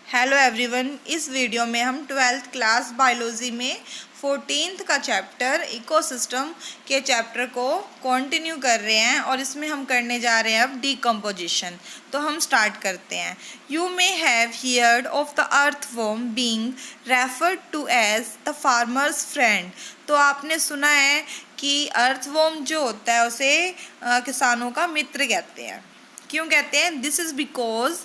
Hello everyone, इस video में हम 12th क्लास बायोलॉजी में 14th का चैप्टर इकोसिस्टम के चैप्टर को कंटिन्यू कर रहे हैं और इसमें हम करने जा रहे हैं अब डिकम्पोजिशन। तो हम स्टार्ट करते हैं। You may have heard of the earthworm being referred to as the farmer's friend. तो आपने सुना है कि अर्थवर्म जो होता है उसे किसानों का मित्र कहते हैं। क्यों कहते हैं? This is because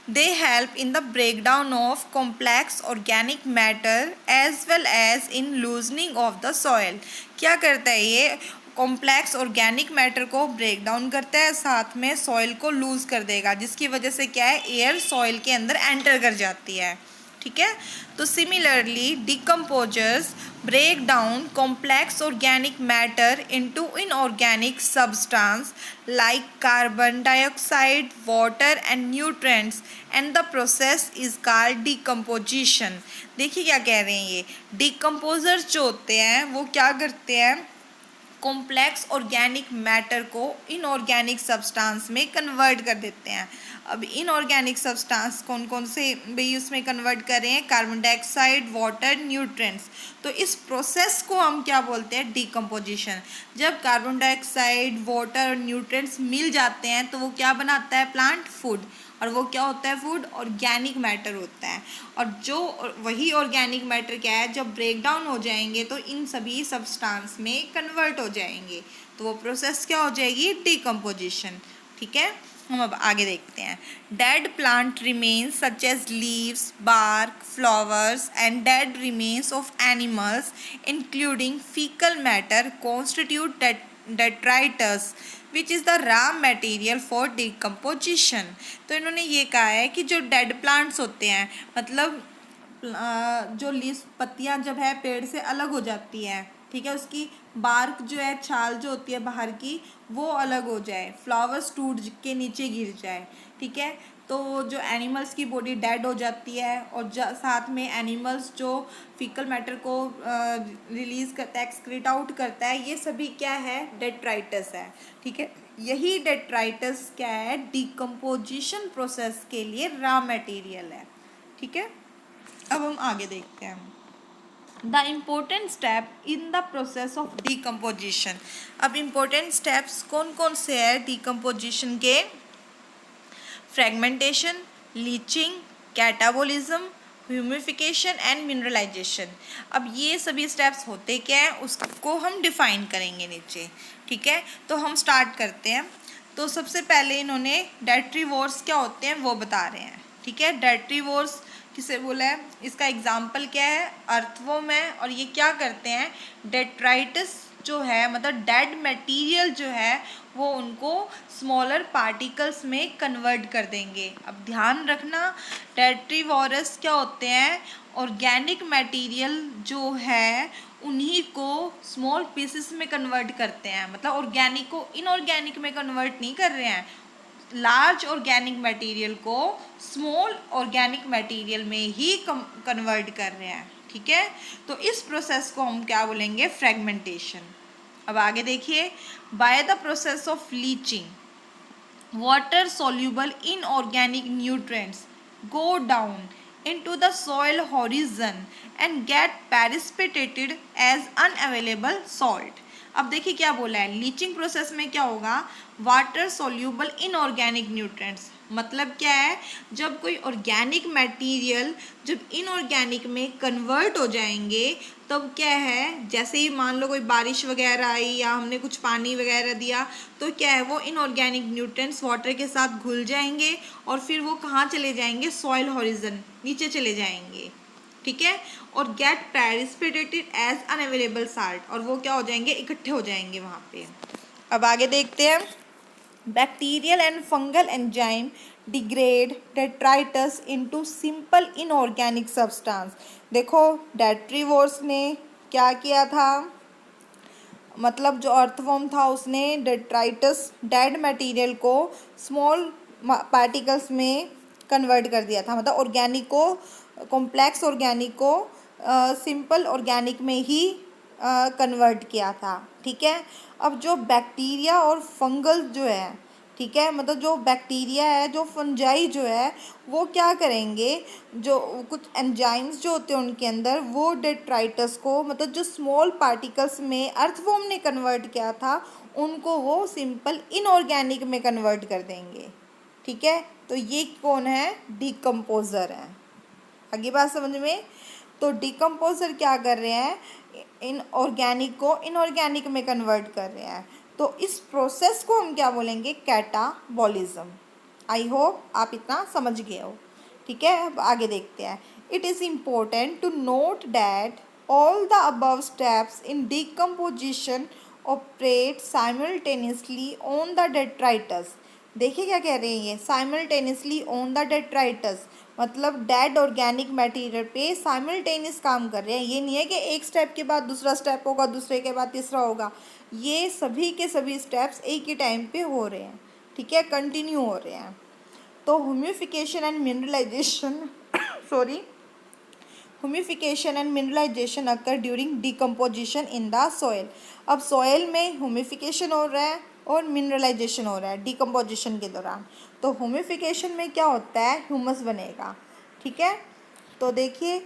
they help in the breakdown of complex organic matter as well as in loosening of the soil. क्या करता है ये? कॉम्प्लेक्स ऑर्गेनिक मैटर को ब्रेक डाउन करता है, साथ में सॉइल को लूज कर देगा, जिसकी वजह से क्या है, एयर सॉइल के अंदर एंटर कर जाती है। ठीक है। तो similarly decomposers break down complex organic matter into inorganic substance like carbon dioxide, water and nutrients, and the process is called decomposition। देखिए क्या कह रहे हैं ये decomposers जो होते हैं वो क्या करते हैं, कॉम्प्लेक्स ऑर्गेनिक मैटर को इनऑर्गेनिक सब्सटेंस में कन्वर्ट कर देते हैं। अब इनऑर्गेनिक सब्सटेंस कौन कौन से भाई उसमें कन्वर्ट कर रहे हैं? Carbon dioxide, water, nutrients. तो इस प्रोसेस को हम क्या बोलते हैं? डिकम्पोजिशन। जब कार्बन डाइऑक्साइड, वाटर और न्यूट्रिएंट्स मिल जाते हैं तो वो क्या बनाता है? Plant food. और वो क्या होता है? फूड ऑर्गेनिक मैटर होता है। और जो वही ऑर्गेनिक मैटर क्या है, जब ब्रेक डाउन हो जाएंगे तो इन सभी सब्सटेंस में कन्वर्ट हो जाएंगे, तो वो प्रोसेस क्या हो जाएगी? डिकम्पोजिशन। ठीक है। हम अब आगे देखते हैं। Dead plant remains such as leaves, bark, flowers and dead remains of animals including faecal matter constitute detritus which is the raw material for decomposition. तो इन्होंने ये कहा है कि जो डेड प्लांट्स होते हैं, मतलब जो लीव्स, पत्तियां जब है पेड़ से अलग हो जाती हैं, ठीक है, उसकी बार्क जो है, छाल जो होती है बाहर की, वो अलग हो जाए, फ्लावर्स टूट के नीचे गिर जाए, ठीक है, तो जो एनिमल्स की बॉडी डेड हो जाती है और साथ में एनिमल्स जो फीकल मैटर को रिलीज करता है, एक्सक्रीट आउट करता है, ये सभी क्या है? डेट्राइटस है। ठीक है। यही डेट्राइटस क्या है? डिकम्पोजिशन प्रोसेस के लिए रॉ मटेरियल है। ठीक है। अब हम आगे देखते हैं। The important step in the process of decomposition. अब इम्पोर्टेंट स्टेप्स कौन कौन से हैं डिकम्पोजिशन के? Fragmentation, leaching, catabolism, humification and mineralisation. अब ये सभी स्टेप्स होते क्या हैं उसको हम डिफाइन करेंगे नीचे। ठीक है। तो हम स्टार्ट करते हैं। तो सबसे पहले इन्होंने डेट्रीवोर्स क्या होते हैं वो बता रहे हैं। ठीक है। डेट्रीवोर्स किसे बोला है? इसका एग्जाम्पल क्या है? अर्थवर्म है। और ये क्या करते हैं? डेट्राइटिस जो है, मतलब डेड मटेरियल जो है, वो उनको स्मॉलर पार्टिकल्स में कन्वर्ट कर देंगे। अब ध्यान रखना, डेट्रीवोरस क्या होते हैं? ऑर्गेनिक मटेरियल जो है उन्हीं को स्मॉल पीसेस में कन्वर्ट करते हैं, मतलब ऑर्गेनिक को इनऑर्गेनिक में कन्वर्ट नहीं कर रहे हैं, लार्ज ऑर्गेनिक मटेरियल को स्मॉल ऑर्गेनिक मटेरियल में ही कन्वर्ट कर रहे हैं। ठीक है। तो इस प्रोसेस को हम क्या बोलेंगे? फ्रेगमेंटेशन। अब आगे देखिए। By the process of leaching water soluble inorganic nutrients go down into the soil horizon and get precipitated as unavailable salt। अब देखिए क्या बोला है, लीचिंग प्रोसेस में क्या होगा? वाटर सोल्यूबल इनऑर्गेनिक न्यूट्रिएंट्स, मतलब क्या है? जब कोई ऑर्गेनिक मटेरियल जब इनऑर्गेनिक में कन्वर्ट हो जाएंगे तब क्या है, जैसे ही मान लो कोई बारिश वगैरह आई या हमने कुछ पानी वगैरह दिया तो क्या है, वो इनऑर्गेनिक न्यूट्रिएंट्स वाटर के साथ घुल जाएंगे और फिर वो कहाँ चले जाएंगे? सॉइल हॉरिजन, नीचे चले जाएंगे। ठीक है। और get precipitated as unavailable salt, और वो क्या हो जाएंगे? इकट्ठे हो जाएंगे वहाँ पे। अब आगे देखते हैं। Bacterial and fungal enzyme degrade detritus into simple inorganic substance. देखो डेट्रीवोर्स ने क्या किया था, मतलब जो अर्थवर्म था उसने डेट्राइटस, डेड मटेरियल को स्मॉल पार्टिकल्स में कन्वर्ट कर दिया था, मतलब ऑर्गेनिक को, कॉम्प्लेक्स ऑर्गेनिक को सिंपल ऑर्गेनिक में ही कन्वर्ट किया था। ठीक है। अब जो बैक्टीरिया और फंगल जो है, ठीक है, मतलब जो बैक्टीरिया है, जो फंजाई जो है, वो क्या करेंगे, जो कुछ एंजाइम्स जो होते हैं उनके अंदर, वो डेट्राइटस को, मतलब जो स्मॉल पार्टिकल्स में अर्थवॉर्म ने कन्वर्ट किया था, उनको वो सिंपल इनऑर्गेनिक में कन्वर्ट कर देंगे। ठीक है, तो ये कौन है, डिकम्पोज़र है। आगे बात समझ में। तो डिकम्पोज़र क्या कर रहे हैं, इन ऑर्गेनिक को इनऑर्गेनिक में कन्वर्ट कर रहे हैं। तो इस प्रोसेस को हम क्या बोलेंगे, कैटाबॉलिज्म। आई होप आप इतना समझ गए हो। ठीक है, अब आगे देखते हैं। It is important to note that all the above steps in decomposition operate simultaneously on the detritus. देखिए क्या कह रहे हैं ये, साइमल्टेनियसली ऑन द डेट्राइटस, मतलब डेड ऑर्गेनिक मटेरियल पे साइमल्टेनियस काम कर रहे हैं। ये नहीं है कि एक स्टेप के बाद दूसरा स्टेप होगा, दूसरे के बाद तीसरा होगा, ये सभी के सभी स्टेप्स एक ही टाइम पे हो रहे हैं। ठीक है, कंटिन्यू हो रहे हैं। तो humification and mineralisation sorry humification and mineralisation occur during decomposition in the soil. अब सॉइल में ह्यूमिफिकेशन हो रहा है और मिनरलाइजेशन हो रहा है डिकम्पोजिशन के दौरान। तो ह्यूमिफिकेशन में क्या होता है, ह्यूमस बनेगा। ठीक है, तो देखिए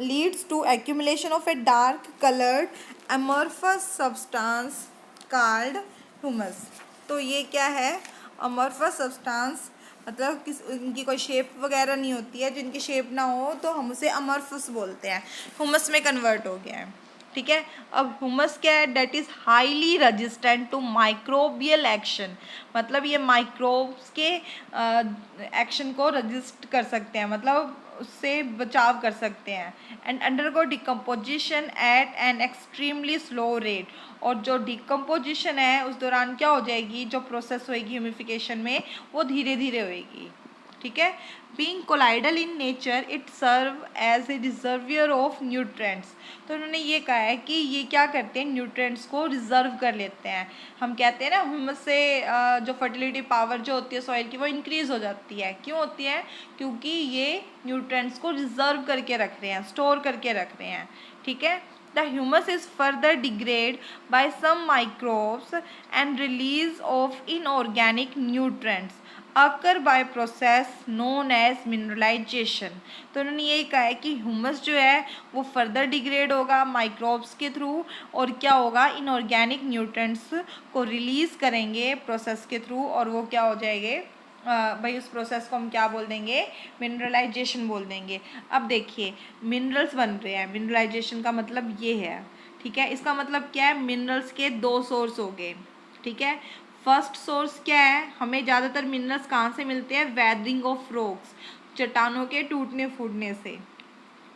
leads to accumulation of a dark colored amorphous substance called humus। तो ये क्या है, amorphous substance, मतलब इनकी कोई शेप वगैरह नहीं होती है, जिनकी शेप ना हो तो हम उसे अमॉर्फस बोलते हैं। ह्यूमस में कन्वर्ट हो गया है। ठीक है, अब ह्यूमस क्या है, that is highly resistant to microbial action, मतलब ये माइक्रोब्स के एक्शन को रजिस्ट कर सकते हैं, मतलब उससे बचाव कर सकते हैं। And undergo decomposition at an extremely slow rate, और जो डिकम्पोजिशन है उस दौरान क्या हो जाएगी, जो प्रोसेस होएगी ह्यूमिफिकेशन में, वो धीरे धीरे होएगी। ठीक है, being colloidal in nature it serve as a reservoir of nutrients. तो उन्होंने ये कहा है कि ये क्या करते हैं, न्यूट्रेंट्स को रिजर्व कर लेते हैं। हम कहते हैं ना, ह्यूमस से जो फर्टिलिटी पावर जो होती है सॉइल की, वो इंक्रीज़ हो जाती है। क्यों होती है, क्योंकि ये न्यूट्रेंट्स को रिजर्व करके रख रहे हैं, स्टोर करके रख रहे हैं। ठीक है, the humus is further degraded by some microbes and release of inorganic nutrients occur by process known as mineralization। तो उन्होंने यही कहा है कि ह्यूमस जो है वो फर्दर डिग्रेड होगा माइक्रोब्स के थ्रू, और क्या होगा, इनऑर्गेनिक न्यूट्रिएंट्स को रिलीज़ करेंगे प्रोसेस के थ्रू, और वो क्या हो जाएंगे, भाई उस प्रोसेस को हम क्या बोल देंगे, मिनरलाइजेशन बोल देंगे। अब देखिए मिनरल्स बन रहे हैं, मिनरलाइजेशन का मतलब ये है। ठीक है, इसका मतलब क्या है, मिनरल्स के दो सोर्स हो गए। ठीक है, फर्स्ट सोर्स क्या है, हमें ज़्यादातर मिनरल्स कहाँ से मिलते हैं, वेदरिंग ऑफ रॉक्स, चट्टानों के टूटने फूटने से।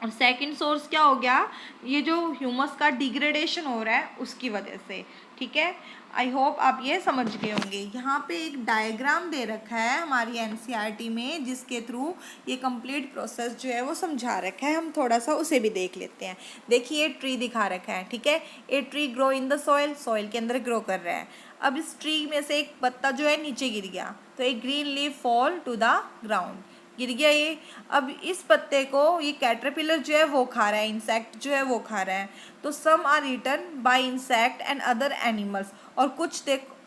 और सेकंड सोर्स क्या हो गया, ये जो ह्यूमस का डिग्रेडेशन हो रहा है उसकी वजह से। ठीक है, आई होप आप ये समझ गए होंगे। यहाँ पे एक डायग्राम दे रखा है हमारी एनसीईआरटी में, जिसके थ्रू ये कंप्लीट प्रोसेस जो है वो समझा रखा है। हम थोड़ा सा उसे भी देख लेते हैं। देखिए ट्री दिखा रखा है। ठीक है, a tree grow in the soil, soil के अंदर ग्रो कर रहा है। अब इस ट्री में से एक पत्ता जो है नीचे गिर गया, तो एक green leaf fall to the ground, गिर गया ये। अब इस पत्ते को ये कैटरपिलर जो है वो खा रहा है, इंसेक्ट जो है वो खा रहा है। तो some are eaten by insect and other animals, और कुछ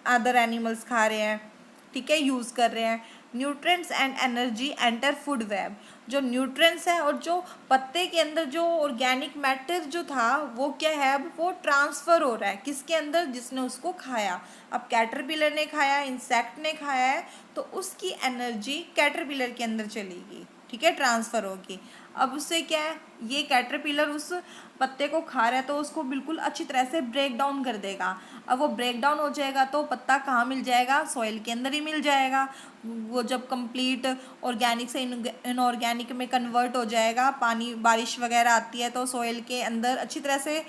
अदर एनिमल्स खा रहे हैं। ठीक है, यूज़ कर रहे हैं। Nutrients and energy enter food web, जो न्यूट्रिएंट्स है और जो पत्ते के अंदर जो ऑर्गेनिक मैटर जो था वो क्या है, अब वो ट्रांसफ़र हो रहा है किसके अंदर, जिसने उसको खाया। अब कैटरपिलर ने खाया, इंसेक्ट ने खाया है, तो उसकी एनर्जी कैटरपिलर के अंदर चलेगी। ठीक है, ट्रांसफ़र होगी। अब उससे क्या है, ये कैटरपिलर उस पत्ते को खा रहा है, तो उसको बिल्कुल अच्छी तरह से ब्रेक डाउन कर देगा। अब वो ब्रेक डाउन हो जाएगा तो पत्ता कहाँ मिल जाएगा, सॉइल के अंदर ही मिल जाएगा। वो जब कंप्लीट ऑर्गेनिक से इनऑर्गेनिक में कन्वर्ट हो जाएगा, पानी बारिश वगैरह आती है तो सॉइल के अंदर अच्छी तरह से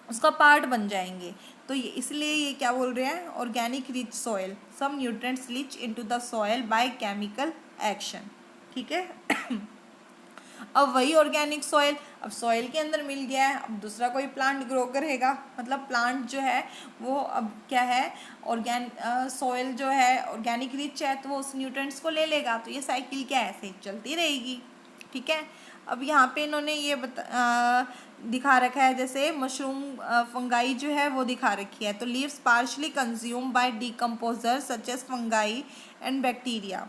उसका पार्ट बन जाएंगे। तो ये इसलिए ये क्या बोल रहे हैं, organic rich soil, some nutrients leach into the soil by chemical action. ठीक है अब वही ऑर्गेनिक सॉइल अब सॉइल के अंदर मिल गया है, अब दूसरा कोई प्लांट ग्रो करेगा, मतलब प्लांट जो है वो अब क्या है, सॉइल जो है ऑर्गेनिक रिच है तो वो उस न्यूट्रिएंट्स को ले लेगा। तो ये साइकिल क्या है, ऐसे चलती रहेगी। ठीक है। अब यहाँ पे इन्होंने ये दिखा रखा है, जैसे मशरूम फंगाई जो है वो दिखा रखी है। तो leaves partially consume by decomposer such as fungi and bacteria.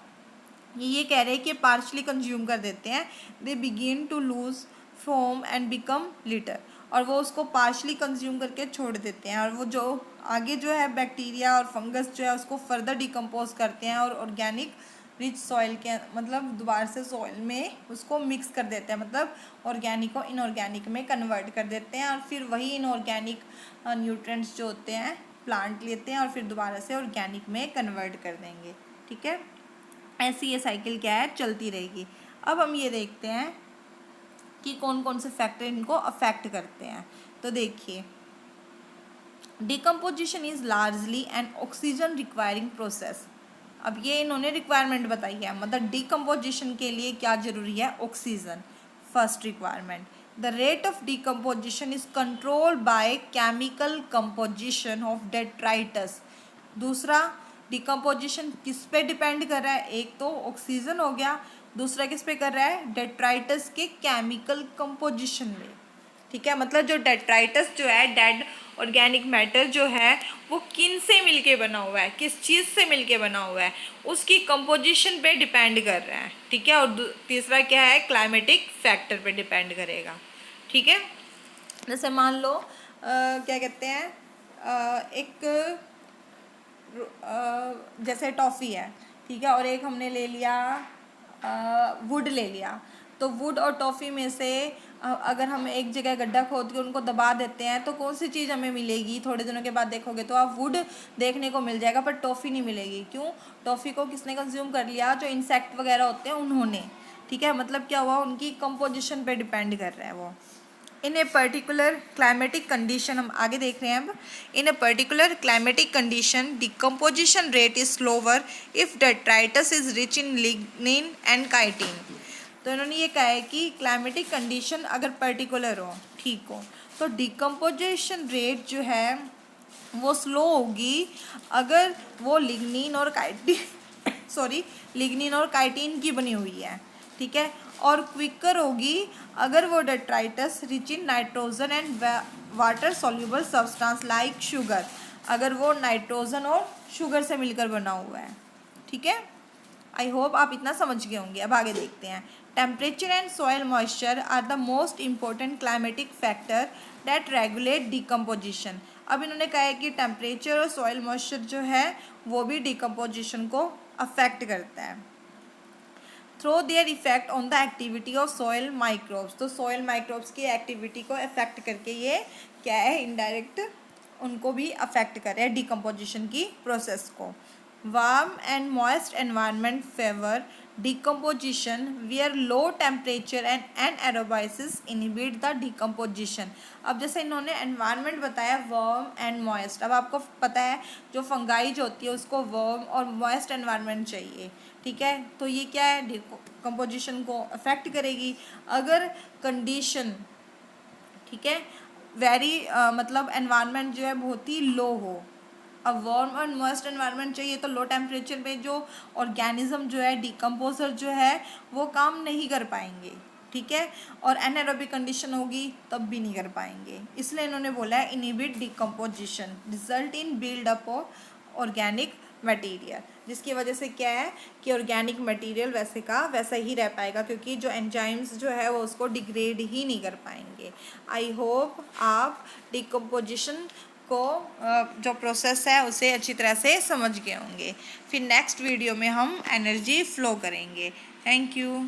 ये कह रहे हैं कि पार्शली कंज्यूम कर देते हैं। They begin to lose form and become litter, और वो उसको पार्शली कंज्यूम करके छोड़ देते हैं, और वो जो आगे जो है बैक्टीरिया और फंगस जो है उसको फर्दर डिकम्पोज करते हैं और ऑर्गेनिक रिच सॉइल के मतलब दोबारा से सॉइल में उसको मिक्स कर देते हैं, मतलब ऑर्गेनिक को इनऑर्गेनिक में कन्वर्ट कर देते हैं, और फिर वही इनऑर्गेनिक न्यूट्रिएंट्स जो होते हैं प्लांट लेते हैं और फिर दोबारा से ऑर्गेनिक में कन्वर्ट कर देंगे। ठीक है, ऐसी ये साइकिल क्या है, चलती रहेगी। अब हम ये देखते हैं कि कौन कौन से फैक्टर इनको अफेक्ट करते हैं। तो देखिए, decomposition is largely N oxygen requiring process. अब ये इन्होंने रिक्वायरमेंट बताई है, मतलब डिकम्पोजिशन के लिए क्या जरूरी है, oxygen first requirement. The rate of decomposition is controlled by chemical composition of detritus. दूसरा, डिकम्पोजिशन किस पे डिपेंड कर रहा है, एक तो ऑक्सीजन हो गया, दूसरा किस पे कर रहा है, डेट्राइटस के केमिकल कंपोजिशन में। ठीक है, मतलब जो डेट्राइटस जो है, डेड ऑर्गेनिक मैटर जो है, वो किन से मिलके बना हुआ है, किस चीज़ से मिलके बना हुआ है, उसकी कंपोजिशन पे डिपेंड कर रहा है। ठीक है, और तीसरा क्या है, क्लाइमेटिक फैक्टर पे डिपेंड करेगा। ठीक है, जैसे मान लो क्या कहते हैं, एक जैसे टॉफ़ी है, ठीक है, और एक हमने ले लिया वुड ले लिया। तो वुड और टॉफ़ी में से अगर हम एक जगह गड्ढा खोद के उनको दबा देते हैं तो कौन सी चीज़ हमें मिलेगी, थोड़े दिनों के बाद देखोगे तो आप वुड देखने को मिल जाएगा, पर टॉफ़ी नहीं मिलेगी। क्यों? टॉफ़ी को किसने कंज्यूम कर लिया, जो इंसेक्ट वगैरह होते हैं उन्होंने। ठीक है, मतलब क्या हुआ, उनकी कंपोजिशन पे डिपेंड कर रहा है वो। In a particular climatic condition, हम आगे देख रहे हैं अब। In a particular climatic condition decomposition rate is slower if detritus is rich in lignin and chitin. तो इन्होंने ये कहा है कि क्लाइमेटिक कंडीशन अगर पर्टिकुलर हो, ठीक हो, तो डिकम्पोजिशन रेट जो है वो स्लो होगी अगर वो लिग्निन और काइटिन लिग्निन और काइटिन की बनी हुई है। ठीक है, और क्विकर होगी अगर वो detritus rich in nitrogen and water soluble substance like sugar, अगर वो नाइट्रोजन और शुगर से मिलकर बना हुआ है। ठीक है, आई होप आप इतना समझ गए होंगे। अब आगे देखते हैं। Temperature and soil moisture are the most important climatic factor that regulate decomposition. अब इन्होंने कहा है कि टेम्परेचर और सॉइल मॉइस्चर जो है वो भी डिकम्पोजिशन को अफेक्ट करता है through their effect on the activity of soil microbes. तो सॉइल माइक्रोब्स की एक्टिविटी को अफेक्ट करके ये क्या है, इनडायरेक्ट उनको भी अफेक्ट कर रहे हैं डिकम्पोजिशन की प्रोसेस को। Warm and moist environment favour decomposition where low temperature and anaerobiasis inhibit the decomposition। अब जैसे इन्होंने एनवायरनमेंट बताया वर्म एंड मॉइस्ट, अब आपको पता है जो फंगाई जो होती है उसको वर्म और मॉइस्ट एनवायरनमेंट चाहिए। ठीक है, तो ये क्या है, डिकम्पोजिशन को अफेक्ट करेगी अगर कंडीशन, ठीक है, वेरी मतलब एनवायरनमेंट जो है बहुत ही लो हो। अब वार्म और मॉइस्ट एनवायरनमेंट चाहिए तो लो टेम्परेचर में जो ऑर्गेनिज्म जो है, डिकम्पोजर जो है, वो काम नहीं कर पाएंगे। ठीक है, और एनारोबिक कंडीशन होगी तब भी नहीं कर पाएंगे। इसलिए इन्होंने बोला है inhibit decomposition result in buildup of organic material, जिसकी वजह से क्या है कि ऑर्गेनिक मटेरियल वैसे का वैसा ही रह पाएगा, क्योंकि जो एंजाइम्स जो है वो उसको डिग्रेड ही नहीं कर पाएंगे। आई होप आप डिकम्पोजिशन को जो प्रोसेस है उसे अच्छी तरह से समझ गए होंगे। फिर नेक्स्ट वीडियो में हम एनर्जी फ्लो करेंगे। Thank you.